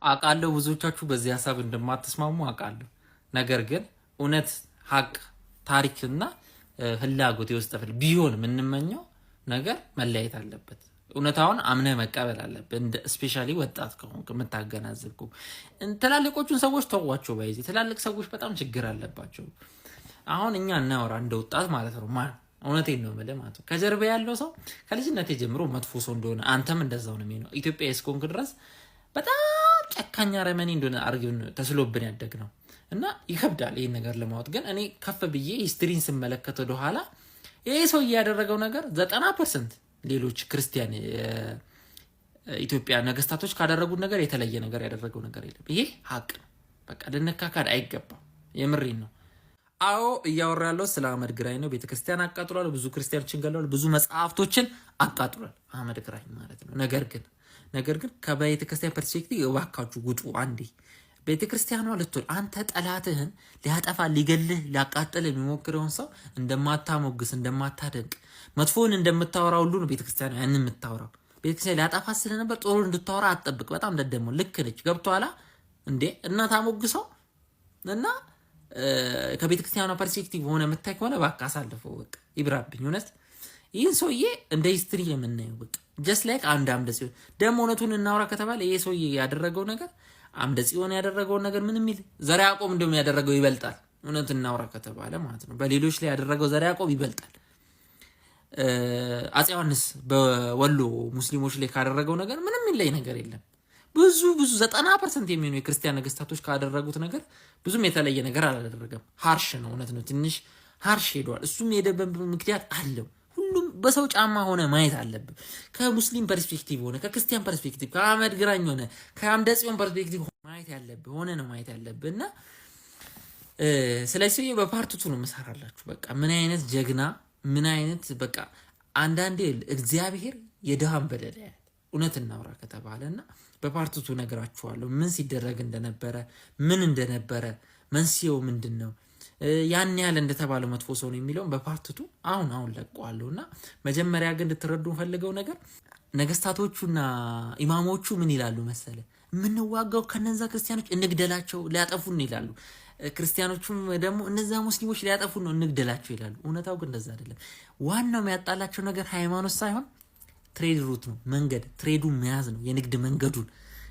አውቃለሁ ብዙዎቻችሁ በዚህ ሀሳብ እንደማትስማሙ አውቃለሁ። ነገር ግን እውነት ሀቅ ታሪክና ፍላጎት የውስጥ ፍል ቢሆን የምንመኘው ነገር መለያየት አለበት። እውነታውን አምነህ መቀበል አለብህ። እንደ ስፔሻሊ ወጣት ከሆንክ የምታገናዝብኩ ትላልቆቹን ሰዎች ተዋቸው። ባይዚ ትላልቅ ሰዎች በጣም ችግር አለባቸው። አሁን እኛ እናወራ እንደ ወጣት ማለት ነው። ማን እውነቴን ነው የምልህ ማለት ነው። ከጀርባ ያለው ሰው ከልጅነቴ ጀምሮ መጥፎ ሰው እንደሆነ አንተም እንደዛው ነው የሚሆነው። ኢትዮጵያ እስኮንክ ድረስ በጣም ጨካኛ ረመኔ እንደሆነ አርግን ተስሎብን ያደግ ነው እና ይከብዳል ይሄን ነገር ለማወጥ። ግን እኔ ከፍ ብዬ ሂስትሪን ስመለከት ወደ ኋላ ይሄ ሰው ያደረገው ነገር 90% ሌሎች ክርስቲያን ኢትዮጵያ ነገስታቶች ካደረጉት ነገር የተለየ ነገር ያደረገው ነገር የለም። ይሄ ሀቅ ነው። በቃ ልንካካድ አይገባም። የምሬን ነው። አዎ እያወራ ያለው ስለ አህመድ ግራኝ ነው። ቤተክርስቲያን አቃጥሏል፣ ብዙ ክርስቲያኖችን ገለዋል፣ ብዙ መጽሐፍቶችን አቃጥሏል አህመድ ግራኝ ማለት ነው። ነገር ግን ከቤተክርስቲያን ፐርስፔክቲቭ እባካችሁ ውጡ አንዴ። ቤተክርስቲያኗ ልትል አንተ ጠላትህን ሊያጠፋ ሊገልህ ሊያቃጥል የሚሞክረውን ሰው እንደማታሞግስ እንደማታደንቅ መጥፎን እንደምታወራ ሁሉ ነው ቤተክርስቲያኗ ያን የምታወራው። ቤተክርስቲያን ሊያጠፋ ስለነበር ጥሩ እንድታወራ አትጠብቅ። በጣም ደደሞ ልክ ነች። ገብቶሃል እንዴ? እና ታሞግሰው እና ከቤተክርስቲያኗ ፐርስፔክቲቭ ሆነ የምታይ ከሆነ እባክህ አሳልፈው። በቃ ይብራብኝ እውነት። ይህን ሰውዬ እንደ ሂስትሪ የምናየው በቃ ጀስት ላይክ አንድ አምደ ጽዮን ደግሞ እውነቱን እናውራ ከተባለ ይሄ ሰውዬ ያደረገው ነገር አምደ ጽዮን ያደረገውን ነገር ምንም ይል ዘርዓ ያዕቆብ እንደውም ያደረገው ይበልጣል። እውነት እናውራ ከተባለ ማለት ነው። በሌሎች ላይ ያደረገው ዘርዓ ያዕቆብ ይበልጣል። አፄ ዮሐንስ በወሎ ሙስሊሞች ላይ ካደረገው ነገር ምንም ይለይ ነገር የለም። ብዙ 90% የሚሆኑ የክርስቲያን ነገስታቶች ካደረጉት ነገር ብዙም የተለየ ነገር አላደረገም። ሃርሽ ነው፣ እውነት ነው። ትንሽ ሃርሽ ሄዷል። እሱም የሄደበት ምክንያት አለው። ሁሉም በሰው ጫማ ሆነ ማየት አለብን። ከሙስሊም ፐርስፔክቲቭ ሆነ ከክርስቲያን ፐርስፔክቲቭ ከአህመድ ግራኝ ሆነ ከአምደ ጽዮን ፐርስፔክቲቭ ማየት ያለብህ ሆነ ነው ማየት ያለብህ እና ስለዚህ በፓርቲቱ ነው የምሰራላችሁ። በቃ ምን አይነት ጀግና ምን አይነት በቃ አንዳንዴ እግዚአብሔር የድሃን በደል ያያል። እውነት እናውራ ከተባለና በፓርቲቱ ነገራችኋለሁ ምን ሲደረግ እንደነበረ ምን እንደነበረ መንስኤው ምንድነው ያን ያህል እንደተባለው መጥፎ ሰው ነው የሚለውን በፓርቲቱ አሁን ለቀዋለሁና መጀመሪያ ግን እንድትረዱ ፈልገው ነገር ነገስታቶቹና ኢማሞቹ ምን ይላሉ መሰለ ምንዋጋው ከነዛ ክርስቲያኖች እንግደላቸው ሊያጠፉን ይላሉ። ክርስቲያኖቹም ደግሞ እነዛ ሙስሊሞች ሊያጠፉን ነው እንግደላቸው ይላሉ። እውነታው ግን እንደዛ አይደለም። ዋናው የሚያጣላቸው ነገር ሃይማኖት ሳይሆን ትሬድ ሩት ነው። መንገድ ትሬዱን መያዝ ነው። የንግድ መንገዱን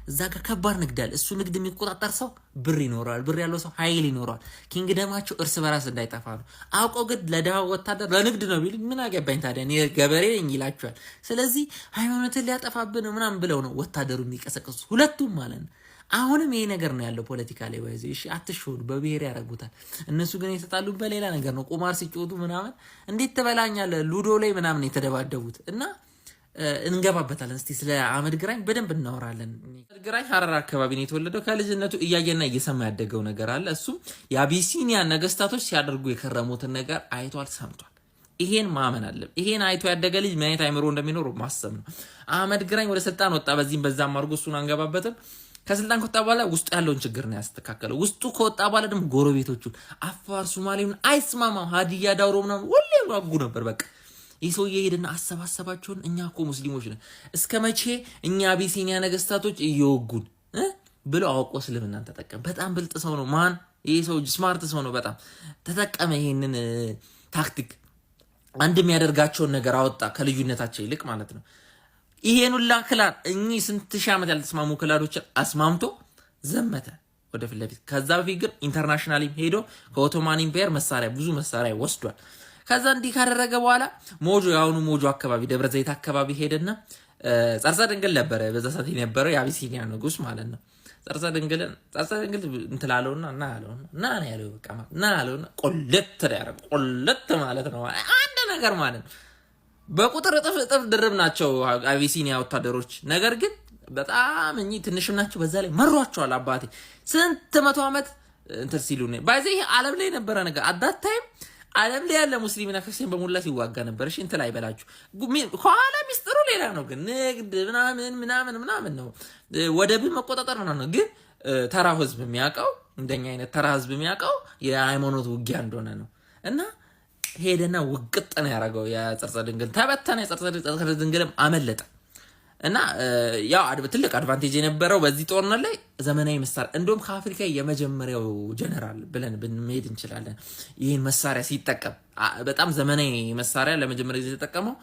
እዛ ጋር ከባድ ንግድ አለ። እሱ ንግድ የሚቆጣጠር ሰው ብር ይኖረዋል። ብር ያለው ሰው ኃይል ይኖረዋል። ኪንግደማቸው እርስ በራስ እንዳይጠፋ ነው። አውቀው ግን ለድሃው ወታደር ለንግድ ነው ቢል ምን አገባኝ ታዲያ እኔ ገበሬ ነኝ ይላቸዋል። ስለዚህ ሃይማኖትን ሊያጠፋብን ነው ምናምን ብለው ነው ወታደሩ የሚቀሰቅሱት ሁለቱም ማለት ነው። አሁንም ይሄ ነገር ነው ያለው ፖለቲካ ላይ ወይዚ እሺ፣ አትሾዱ በብሔር ያረጉታል። እነሱ ግን የተጣሉ በሌላ ነገር ነው። ቁማር ሲጮቱ ምናምን እንዴት ተበላኛለ ሉዶ ላይ ምናምን የተደባደቡት እና እንገባበታለን። እስቲ ስለ አህመድ ግራኝ በደንብ እናወራለን። አህመድ ግራኝ ሐረር አካባቢ ነው የተወለደው። ከልጅነቱ እያየና እየሰማ ያደገው ነገር አለ። እሱም የአቢሲኒያ ነገስታቶች ሲያደርጉ የከረሙትን ነገር አይቷል፣ ሰምቷል። ይሄን ማመን አለ። ይሄን አይቶ ያደገ ልጅ ምን አይነት አይምሮ እንደሚኖር ማሰብ ነው። አህመድ ግራኝ ወደ ስልጣን ወጣ። በዚህም በዛም አድርጎ እሱን አንገባበትም። ከስልጣን ከወጣ በኋላ ውስጡ ያለውን ችግር ነው ያስተካከለው። ውስጡ ከወጣ በኋላ ደግሞ ጎረቤቶቹን አፋር፣ ሶማሌውን አይስማማም። ሀዲያ፣ ዳውሮ ምናምን ሁሌ ዋጉ ነበር። በቃ ይህ ሰውዬ ሄደና አሰባሰባቸውን። እኛ እኮ ሙስሊሞች ነን፣ እስከ መቼ እኛ አቢሲኒያ ነገስታቶች እየወጉን ብሎ አውቆ እስልምናን ተጠቀም። በጣም ብልጥ ሰው ነው። ማን ይህ ሰው ስማርት ሰው ነው። በጣም ተጠቀመ ይሄንን ታክቲክ። አንድ የሚያደርጋቸውን ነገር አወጣ ከልዩነታቸው ይልቅ ማለት ነው። ይሄን ሁላ ክላል እኚህ ስንት ሺህ ዓመት ያልተስማሙ ክላሎችን አስማምቶ ዘመተ ወደ ፊት ለፊት። ከዛ በፊት ግን ኢንተርናሽናል ሄዶ ከኦቶማን ኢምፓየር ብዙ መሳሪያ ወስዷል። ከዛ እንዲህ ካደረገ በኋላ ሞጆ ያሁኑ ሞጆ አካባቢ ደብረ ዘይት አካባቢ ሄደና ጸርጸ ድንግል ነበረ በዛ ሰዓት የነበረው የአቢሲኒያ ንጉስ ማለት ነው። ጸርጸ ድንግል እንትላለውና እና ያለው በቃ እና ያለውና ቆለጥ ያረግ ቆለጥ ማለት ነው አንድ ነገር ማለት ነው። በቁጥር እጥፍ ድርብ ናቸው አቢሲኒያ ወታደሮች። ነገር ግን በጣም እኚህ ትንሽም ናቸው። በዛ ላይ መሯቸዋል። አባቴ ስንት መቶ ዓመት እንትን ሲሉ ነው ባይዘ ይሄ ዓለም ላይ ነበረ ነገር አዳት ታይም ዓለም ላይ ያለ ሙስሊምና ክርስቲያን በሙላ ሲዋጋ ነበር። እሺ እንትን ላይ በላችሁ ከኋላ ሚስጥሩ ሌላ ነው። ግን ንግድ ምናምን ነው። ወደብን መቆጣጠር ነው። ግን ተራው ህዝብ የሚያውቀው እንደኛ አይነት ተራ ህዝብ የሚያውቀው የሃይማኖት ውጊያ እንደሆነ ነው። እና ሄደና ውቅጥ ነው ያደረገው። የጸርጸ ድንግል ተበተነ። የጸርጸ ድንግልም አመለጠ። እና ያው ትልቅ አድቫንቴጅ የነበረው በዚህ ጦርነት ላይ ዘመናዊ መሳሪያ እንደውም ከአፍሪካ የመጀመሪያው ጀነራል ብለን ብንሄድ እንችላለን። ይህን መሳሪያ ሲጠቀም በጣም ዘመናዊ መሳሪያ ለመጀመሪያ ጊዜ የተጠቀመው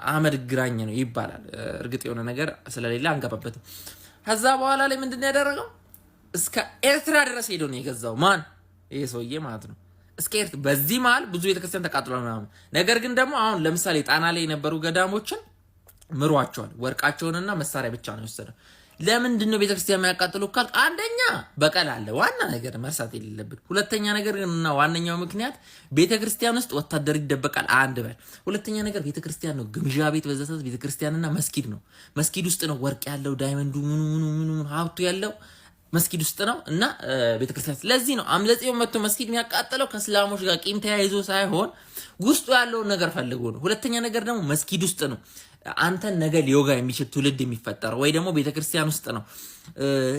አህመድ ግራኝ ነው ይባላል። እርግጥ የሆነ ነገር ስለሌለ አንገባበትም። ከዛ በኋላ ላይ ምንድን ያደረገው እስከ ኤርትራ ድረስ ሄዶ ነው የገዛው። ማን? ይሄ ሰውዬ ማለት ነው። እስከ ኤርትራ። በዚህ መሀል ብዙ ቤተክርስቲያን ተቃጥሏል ምናምን። ነገር ግን ደግሞ አሁን ለምሳሌ ጣና ላይ የነበሩ ገዳሞችን ምሯቸዋል። ወርቃቸውንና መሳሪያ ብቻ ነው የወሰደው። ለምንድን ነው ቤተክርስቲያን የሚያቃጥሉ ካል አንደኛ በቀል አለ። ዋና ነገር መርሳት የሌለብን። ሁለተኛ ነገር እና ዋነኛው ምክንያት ቤተክርስቲያን ውስጥ ወታደር ይደበቃል። አንድ በል። ሁለተኛ ነገር ቤተክርስቲያን ነው ግምዣ ቤት፣ በዛ ሰዓት ቤተክርስቲያንና መስጊድ ነው። መስጊድ ውስጥ ነው ወርቅ ያለው ዳይመንዱ ምኑ ሀብቱ ያለው መስጊድ ውስጥ ነው። እና ቤተክርስቲያን ስለዚህ ነው አምለጽዮን መጥቶ መስጊድ የሚያቃጥለው ከእስላሞች ጋር ቂም ተያይዞ ሳይሆን ውስጡ ያለውን ነገር ፈልጎ ነው። ሁለተኛ ነገር ደግሞ መስጊድ ውስጥ ነው አንተን ነገ ሊዮጋ የሚችል ትውልድ የሚፈጠረው ወይ ደግሞ ቤተክርስቲያን ውስጥ ነው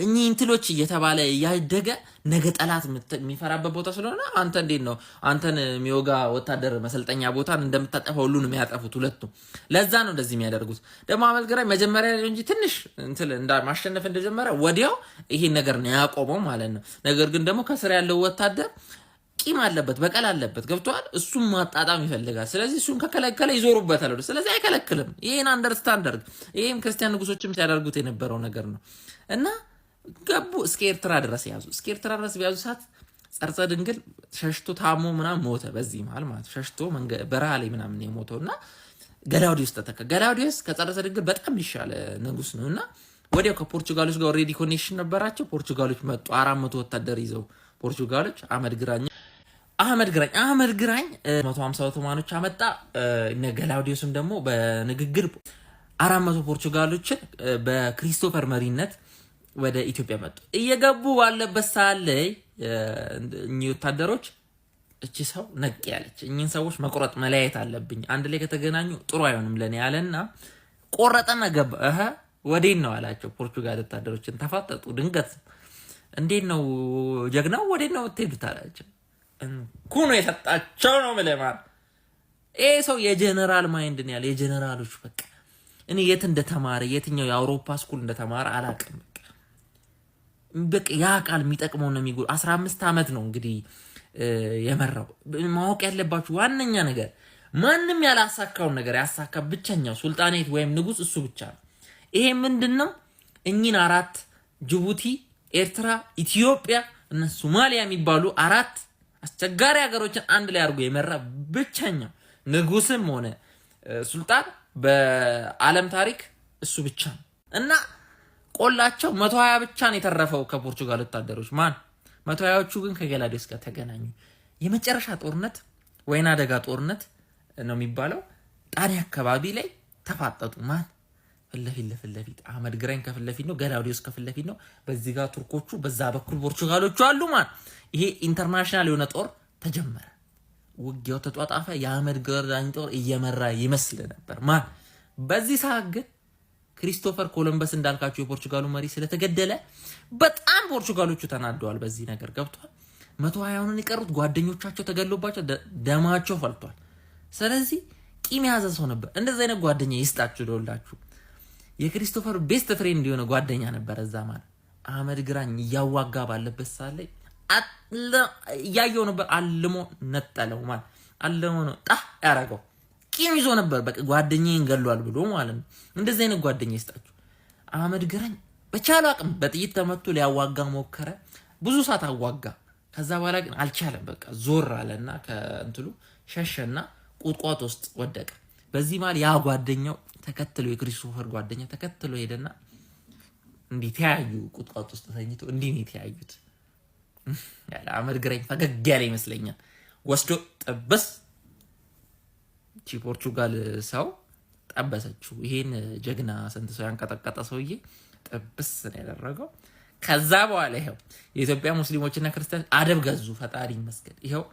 እኚህ እንትሎች እየተባለ ያደገ ነገ ጠላት የሚፈራበት ቦታ ስለሆነ አንተ እንዴት ነው አንተን የሚዮጋ ወታደር መሰልጠኛ ቦታን እንደምታጠፋው ሁሉ ነው የሚያጠፉት ሁለቱም። ለዛ ነው እንደዚህ የሚያደርጉት። ደግሞ አህመድ ግራኝ መጀመሪያ ላይ እንጂ ትንሽ እንትን ማሸነፍ እንደጀመረ ወዲያው ይሄን ነገር ነው ያቆመው ማለት ነው። ነገር ግን ደግሞ ከስር ያለው ወታደር ቂም አለበት፣ በቀል አለበት። ገብቷል። እሱም ማጣጣም ይፈልጋል። ስለዚህ እሱን ከከለከለ ይዞሩበታል። ስለዚህ አይከለክልም። ይሄን አንደርስታንድ አድርግ። ይሄም ክርስቲያን ንጉሶችም ሲያደርጉት የነበረው ነገር ነው። እና ገቡ እስከ ኤርትራ ድረስ ያዙ። እስከ ኤርትራ ድረስ ቢያዙ ሰዓት ጸርጸ ድንግል ሸሽቶ ታሞ ምናምን ሞተ። በዚህ መሀል ማለት ሸሽቶ በረሃ ላይ ምናምን የሞተው እና ገላውዲዮስ ተተካ። ገላውዲዮስ ከጸርጸ ድንግል በጣም ይሻለ ንጉስ ነው። እና ወዲያው ከፖርቹጋሎች ጋር ኦልሬዲ ኮኔክሽን ነበራቸው። ፖርቹጋሎች መጡ 400 ወታደር ይዘው ፖርቹጋሎች አህመድ ግራኝ 150 ኦቶማኖች አመጣ። እነ ገላውዲዮስም ደግሞ በንግግር 400 ፖርቹጋሎችን በክሪስቶፈር መሪነት ወደ ኢትዮጵያ መጡ። እየገቡ ባለበት ሰዓት ላይ እኚህ ወታደሮች እቺ ሰው ነቅ ያለች እኚህን ሰዎች መቁረጥ መለያየት አለብኝ፣ አንድ ላይ ከተገናኙ ጥሩ አይሆንም ለኔ ያለና ቆረጠና ገባ። ወዴት ነው አላቸው። ፖርቹጋል ወታደሮችን ተፋጠጡ። ድንገት እንዴት ነው ጀግናው ወዴት ነው የምትሄዱት አላቸው። ኩኖ የሰጣቸው ነው ማለት ይሄ ሰው የጀነራል ማይንድ ነው ያለ የጀነራሎች በቃ እኔ የት እንደተማረ የትኛው የአውሮፓ ስኩል እንደተማረ አላውቅም። በቃ ያ ቃል የሚጠቅመው ነው የሚጎል 15 ዓመት ነው እንግዲህ የመራው። ማወቅ ያለባችሁ ዋነኛ ነገር ማንም ያላሳካውን ነገር ያሳካ ብቸኛው ሱልጣኔት ወይም ንጉስ እሱ ብቻ ነው። ይሄ ምንድነው? እኚህን 4 ጅቡቲ፣ ኤርትራ፣ ኢትዮጵያ እና ሶማሊያ የሚባሉ 4 አስቸጋሪ ሀገሮችን አንድ ላይ አድርጎ የመራ ብቸኛው ንጉስም ሆነ ሱልጣን በዓለም ታሪክ እሱ ብቻ ነው። እና ቆላቸው 120 ብቻ ነው የተረፈው ከፖርቹጋል ወታደሮች። ማን 120ዎቹ ግን ከገላውዲዮስ ጋር ተገናኙ። የመጨረሻ ጦርነት ወይና አደጋ ጦርነት ነው የሚባለው። ጣሊያን አካባቢ ላይ ተፋጠጡ። ማን ለፊት አህመድ ግራኝ ከፍለፊት ነው፣ ገላውዲዮስ ከፍለፊት ነው። በዚህ ጋር ቱርኮቹ፣ በዛ በኩል ፖርቹጋሎቹ አሉ። ማን ይሄ ኢንተርናሽናል የሆነ ጦር ተጀመረ። ውጊያው ተጧጣፈ። የአህመድ ግራኝ ጦር እየመራ ይመስል ነበር። ማን በዚህ ሰዓት ግን ክሪስቶፈር ኮሎምበስ እንዳልካቸው የፖርቹጋሉ መሪ ስለተገደለ በጣም ፖርቹጋሎቹ ተናደዋል። በዚህ ነገር ገብቷል። 120ውን የቀሩት ጓደኞቻቸው ተገሎባቸው ደማቸው ፈልቷል። ስለዚህ ቂም ያዘ ሰው ነበር። እንደዚህ አይነት ጓደኛ ይስጣችሁ ደውላችሁ። የክሪስቶፈር ቤስት ፍሬንድ የሆነ ጓደኛ ነበር እዛ ማለት አህመድ ግራኝ እያዋጋ ባለበት ሰዓት ላይ እያየው ነበር። አልሞ ነጠለው ማለት አልሞ ነው ጣ ያረገው። ቂም ይዞ ነበር በቃ ጓደኛዬን ገሏል ብሎ ማለት ነው። እንደዚህ አይነት ጓደኛ ይስጣችሁ። አህመድ ግራኝ በቻለው አቅም በጥይት ተመቶ ሊያዋጋ ሞከረ። ብዙ ሰዓት አዋጋ። ከዛ በኋላ ግን አልቻለም። በቃ ዞር አለና ከእንትሉ ሸሸና ቁጥቋጦ ውስጥ ወደቀ። በዚህ ማለት ያ ጓደኛው ተከትሎ የክሪስቶፈር ጓደኛ ተከትሎ ሄደና እንዲህ ተያዩ። ቁጥቋጦ ውስጥ ተኝቶ እንዲህ ነው የተያዩት። ያለ አህመድ ግራኝ ፈገግ ያለ ይመስለኛል። ወስዶ ጠበስ ፖርቹጋል ሰው ጠበሰችው። ይሄን ጀግና ስንት ሰው ያንቀጠቀጠ ሰውዬ ጠበስ ነው ያደረገው። ከዛ በኋላ ይሄው የኢትዮጵያ ሙስሊሞችና ክርስቲያኖች አደብ ገዙ። ፈጣሪ ይመስገን። ይሄው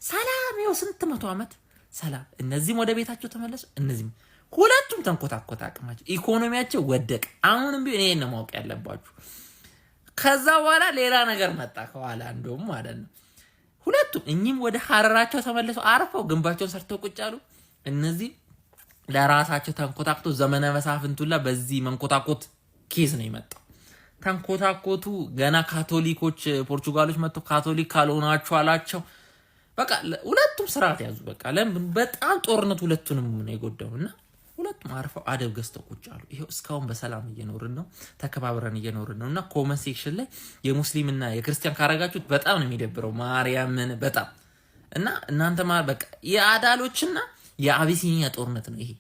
ሰላም፣ ይሄው ስንት መቶ ዓመት ሰላም። እነዚህም ወደ ቤታቸው ተመለሱ። እነዚህም ሁለቱም ተንኮታኮታ፣ አቅማቸው ኢኮኖሚያቸው ወደቀ። አሁንም ቢሆን ይሄን ነው ማወቅ ያለባችሁ። ከዛ በኋላ ሌላ ነገር መጣ ከኋላ እንደውም ማለት ነው። ሁለቱም እኚህም ወደ ሀረራቸው ተመለሱ። አርፈው ግንባቸውን ሰርተው ቁጭ አሉ። እነዚህ ለራሳቸው ተንኮታክቶ ዘመነ መሳፍንቱላ በዚህ መንኮታኮት ኬዝ ነው የመጣው። ተንኮታኮቱ ገና ካቶሊኮች ፖርቹጋሎች መጥተው ካቶሊክ ካልሆናችሁ አላቸው። በቃ ሁለቱም ስርዓት ያዙ። በቃ ለምን በጣም ጦርነቱ ሁለቱንም ነው የጎዳውና ሁለቱም አርፈው አደብ ገዝተው ቁጭ አሉ። ይሄው እስካሁን በሰላም እየኖርን ነው፣ ተከባብረን እየኖርን ነውና ኮመንት ሴክሽን ላይ የሙስሊምና የክርስቲያን ካረጋችሁት በጣም ነው የሚደብረው ማርያምን በጣም እና እናንተ በቃ የአዳሎችና የአቢሲኒያ ጦርነት ነው ይሄ።